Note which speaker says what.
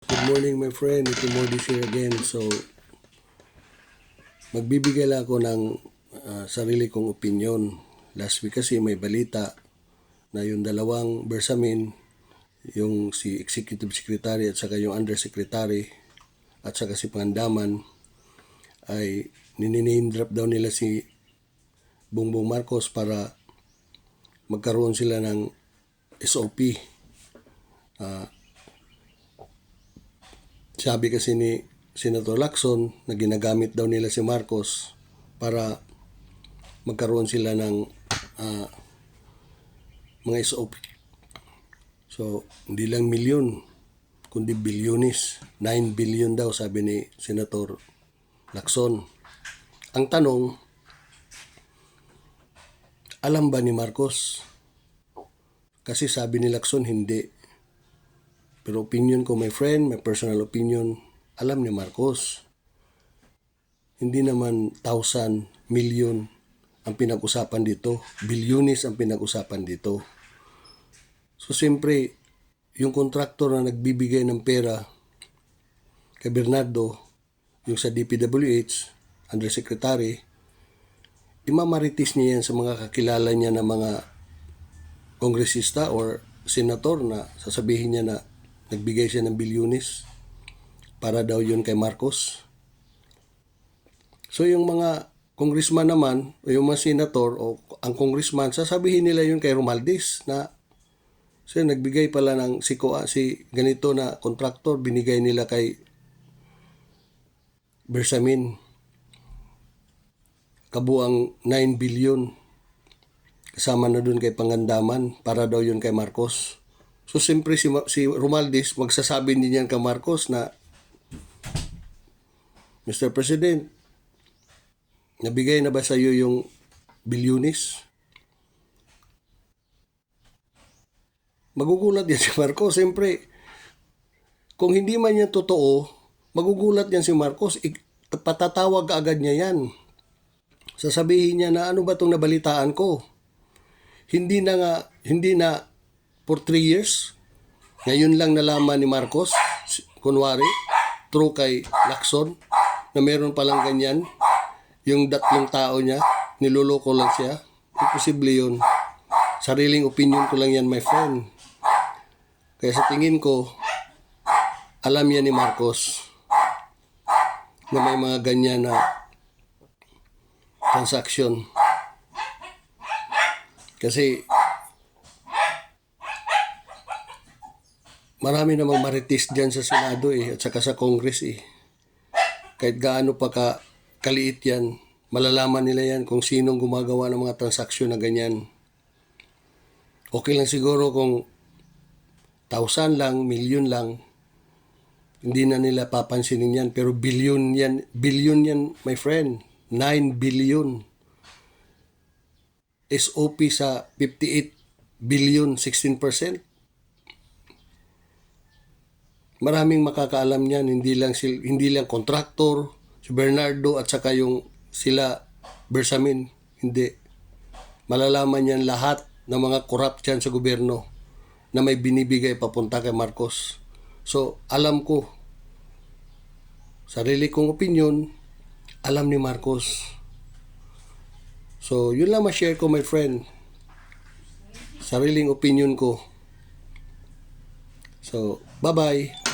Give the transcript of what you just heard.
Speaker 1: Good morning my friend, ito Modis here again. So, magbibigay lang ako ng sarili kong opinion. Last week kasi may balita na yung dalawang Bersamin, yung si Executive Secretary at saka yung Undersecretary at saka si Pangandaman ay nininame drop daw nila si Bongbong Marcos para magkaroon sila ng SOP. Sabi kasi ni Senator Lacson na ginagamit daw nila si Marcos para magkaroon sila ng mga SOP. So, hindi lang milyon, kundi bilyonis. 9 billion daw sabi ni Senator Lacson. Ang tanong, alam ba ni Marcos? Kasi sabi ni Lacson hindi. Pero opinion ko, my friend, my personal opinion, alam ni Marcos. Hindi naman 1,000, million ang pinag-usapan dito. Bilyonis ang pinag-usapan dito. So, siyempre, yung kontraktor na nagbibigay ng pera kay Bernardo, yung sa DPWH, Undersecretary, imamaritis niya yan sa mga kakilala niya na mga kongresista or senator na sasabihin niya na nagbigay siya ng bilyonis para daw yun kay Marcos. So yung mga congressman naman o yung mga senator o ang congressman, sasabihin nila yun kay Romualdez na siya nagbigay pala ng si ganito na contractor, binigay nila kay Bersamin kabuang 9 billion kasama na dun kay Pangandaman para daw yun kay Marcos. So, siyempre si Romualdez magsasabi din yan kay Marcos na Mr. President, nabigay na ba sa iyo yung bilyonis? Magugulat yan si Marcos. Siyempre, kung hindi man yan totoo, magugulat yan si Marcos. Patatawag agad niya yan. Sasabihin niya na ano ba itong nabalitaan ko? Hindi na for 3 years. Ngayon lang nalaman ni Marcos, kunwari, true kay Lacson, na meron palang ganyan. Yung 3 tao niya, niloloko lang siya. Imposible yun. Sariling opinion ko lang yan, my friend. Kaya sa tingin ko, alam yan ni Marcos na may mga ganyan na transaction. Kasi marami namang marites dyan sa Senado at saka sa Congress Kahit gaano pa kaliit yan, malalaman nila yan kung sinong gumagawa ng mga transaksyon na ganyan. Okay lang siguro kung 1,000 lang, milyon lang, hindi na nila papansinin yan. Pero billion yan, my friend. 9 billion. SOP sa 58 billion, 16%. Maraming makakaalam niyan, hindi lang contractor, si Bernardo at saka yung sila Bersamin, hindi. Malalaman niyan lahat ng mga corrupt dyan sa gobyerno na may binibigay papunta kay Marcos. So, alam ko, sarili kong opinion, alam ni Marcos. So, yun lang ma-share ko, my friend. Sariling opinion ko. So, bye-bye.